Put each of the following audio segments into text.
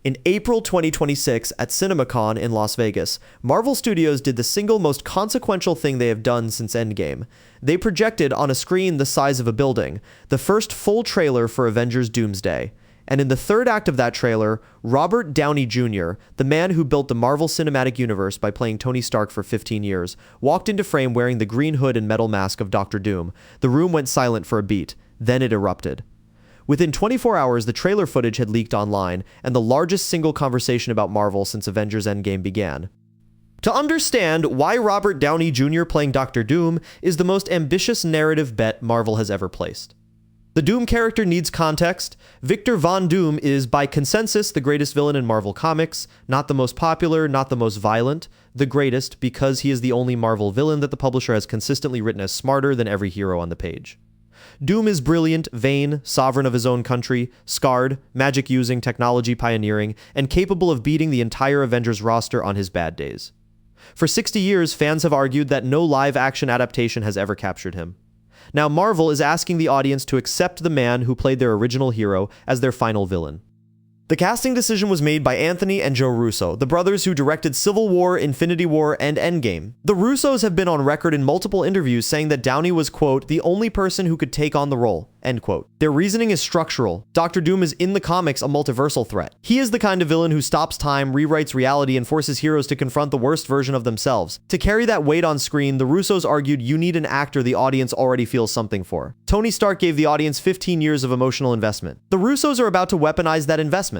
In April 2026 at CinemaCon in Las Vegas, Marvel Studios did the single most consequential thing they have done since Endgame. They projected on a screen the size of a building, the first full trailer for Avengers Doomsday. And in the third act of that trailer, Robert Downey Jr., the man who built the Marvel Cinematic Universe by playing Tony Stark for 15 years, walked into frame wearing the green hood and metal mask of Dr. Doom. The room went silent for a beat. Then it erupted. Within 24 hours, the trailer footage had leaked online, and the largest single conversation about Marvel since Avengers Endgame began. To understand why Robert Downey Jr. playing Dr. Doom is the most ambitious narrative bet Marvel has ever placed. The Doom character needs context. Victor Von Doom is, by consensus, the greatest villain in Marvel Comics, not the most popular, not the most violent, the greatest because he is the only Marvel villain that the publisher has consistently written as smarter than every hero on the page. Doom is brilliant, vain, sovereign of his own country, scarred, magic-using, technology pioneering, and capable of beating the entire Avengers roster on his bad days. For 60 years, fans have argued that no live-action adaptation has ever captured him. Now Marvel is asking the audience to accept the man who played their original hero as their final villain. The casting decision was made by Anthony and Joe Russo, the brothers who directed Civil War, Infinity War, and Endgame. The Russos have been on record in multiple interviews saying that Downey was, quote, the only person who could take on the role, end quote. Their reasoning is structural. Dr. Doom is in the comics a multiversal threat. He is the kind of villain who stops time, rewrites reality, and forces heroes to confront the worst version of themselves. To carry that weight on screen, the Russos argued you need an actor the audience already feels something for. Tony Stark gave the audience 15 years of emotional investment. The Russos are about to weaponize that investment.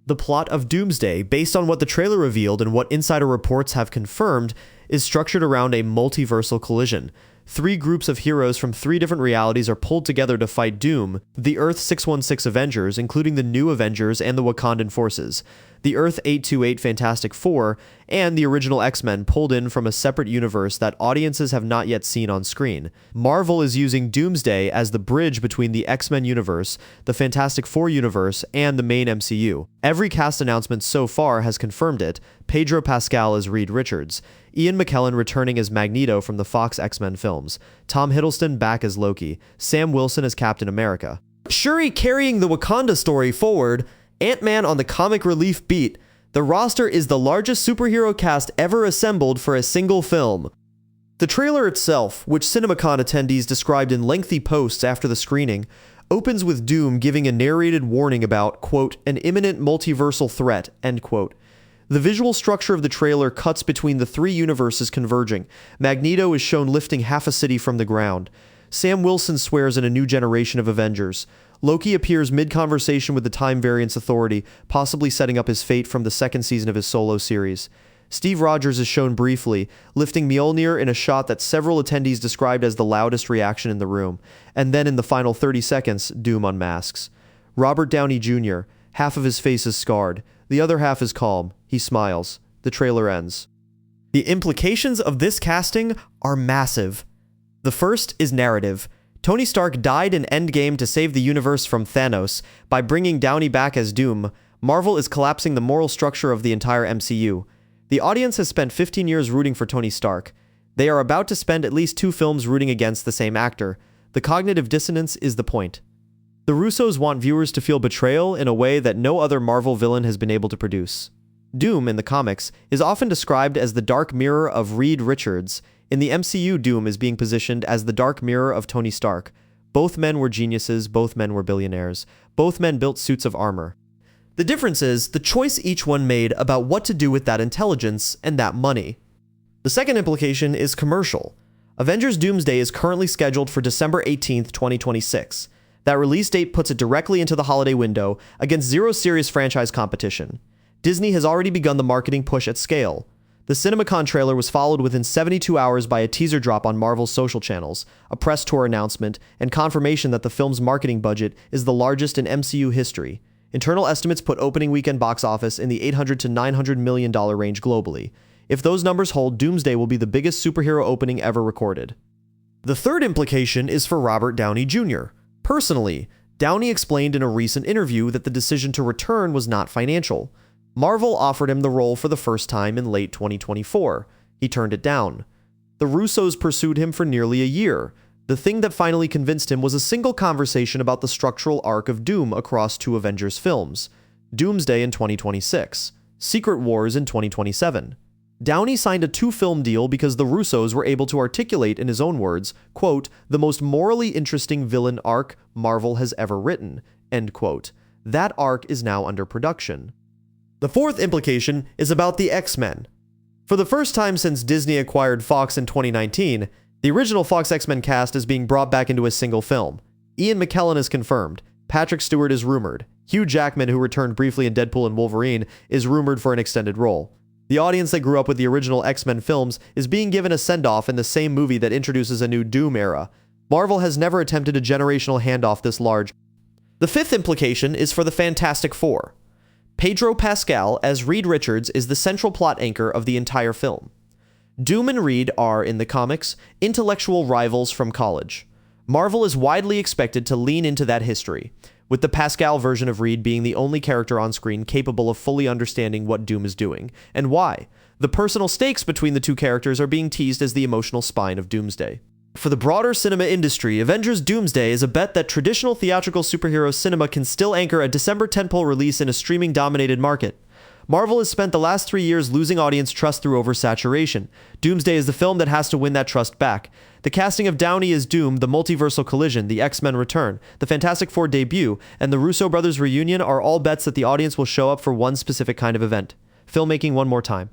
The plot of Doomsday, based on what the trailer revealed and what insider reports have confirmed, is structured around a multiversal collision. 3 groups of heroes from 3 different realities are pulled together to fight Doom, the Earth 616 Avengers, including the new Avengers and the Wakandan forces, the Earth 828 Fantastic Four, and the original X-Men pulled in from a separate universe that audiences have not yet seen on screen. Marvel is using Doomsday as the bridge between the X-Men universe, the Fantastic Four universe, and the main MCU. Every cast announcement so far has confirmed it. Pedro Pascal as Reed Richards, Ian McKellen returning as Magneto from the Fox X-Men films, Tom Hiddleston back as Loki, Sam Wilson as Captain America, Shuri carrying the Wakanda story forward, Ant-Man on the comic relief beat. The roster is the largest superhero cast ever assembled for a single film. The trailer itself, which CinemaCon attendees described in lengthy posts after the screening, opens with Doom giving a narrated warning about, quote, an imminent multiversal threat, end quote. The visual structure of the trailer cuts between the 3 universes converging. Magneto is shown lifting half a city from the ground. Sam Wilson swears in a new generation of Avengers. Loki appears mid-conversation with the Time Variance Authority, possibly setting up his fate from the 2nd season of his solo series. Steve Rogers is shown briefly, lifting Mjolnir in a shot that several attendees described as the loudest reaction in the room. And then in the final 30 seconds, Doom unmasks. Robert Downey Jr., half of his face is scarred. The other half is calm. He smiles. The trailer ends. The implications of this casting are massive. The first is narrative. Tony Stark died in Endgame to save the universe from Thanos. By bringing Downey back as Doom, Marvel is collapsing the moral structure of the entire MCU. The audience has spent 15 years rooting for Tony Stark. They are about to spend at least 2 films rooting against the same actor. The cognitive dissonance is the point. The Russos want viewers to feel betrayal in a way that no other Marvel villain has been able to produce. Doom, in the comics, is often described as the dark mirror of Reed Richards. In the MCU, Doom is being positioned as the dark mirror of Tony Stark. Both men were geniuses, both men were billionaires. Both men built suits of armor. The difference is the choice each one made about what to do with that intelligence and that money. The second implication is commercial. Avengers Doomsday is currently scheduled for December 18th, 2026. That release date puts it directly into the holiday window against zero serious franchise competition. Disney has already begun the marketing push at scale. The CinemaCon trailer was followed within 72 hours by a teaser drop on Marvel's social channels, a press tour announcement, and confirmation that the film's marketing budget is the largest in MCU history. Internal estimates put opening weekend box office in the $800 to $900 million range globally. If those numbers hold, Doomsday will be the biggest superhero opening ever recorded. The third implication is for Robert Downey Jr. Personally, Downey explained in a recent interview that the decision to return was not financial. Marvel offered him the role for the first time in late 2024. He turned it down. The Russos pursued him for nearly a year. The thing that finally convinced him was a single conversation about the structural arc of Doom across 2 Avengers films. Doomsday in 2026, Secret Wars in 2027. Downey signed a 2-film deal because the Russos were able to articulate, in his own words, quote, "the most morally interesting villain arc Marvel has ever written," end quote. That arc is now under production. The fourth implication is about the X-Men. For the first time since Disney acquired Fox in 2019, the original Fox X-Men cast is being brought back into a single film. Ian McKellen is confirmed. Patrick Stewart is rumored. Hugh Jackman, who returned briefly in Deadpool and Wolverine, is rumored for an extended role. The audience that grew up with the original X-Men films is being given a send-off in the same movie that introduces a new Doom era. Marvel has never attempted a generational handoff this large. The fifth implication is for the Fantastic Four. Pedro Pascal as Reed Richards is the central plot anchor of the entire film. Doom and Reed are, in the comics, intellectual rivals from college. Marvel is widely expected to lean into that history, with the Pascal version of Reed being the only character on screen capable of fully understanding what Doom is doing, and why. The personal stakes between the two characters are being teased as the emotional spine of Doomsday. For the broader cinema industry, Avengers Doomsday is a bet that traditional theatrical superhero cinema can still anchor a December tentpole release in a streaming-dominated market. Marvel has spent the last 3 years losing audience trust through oversaturation. Doomsday is the film that has to win that trust back. The casting of Downey as Doom, the Multiversal collision, the X-Men return, the Fantastic Four debut, and the Russo Brothers reunion are all bets that the audience will show up for one specific kind of event. Filmmaking one more time.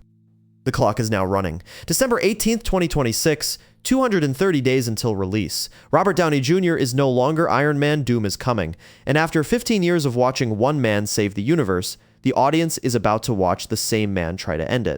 The clock is now running. December 18th, 2026, 230 days until release. Robert Downey Jr. is no longer Iron Man, Doom is coming. And after 15 years of watching one man save the universe, the audience is about to watch the same man try to end it.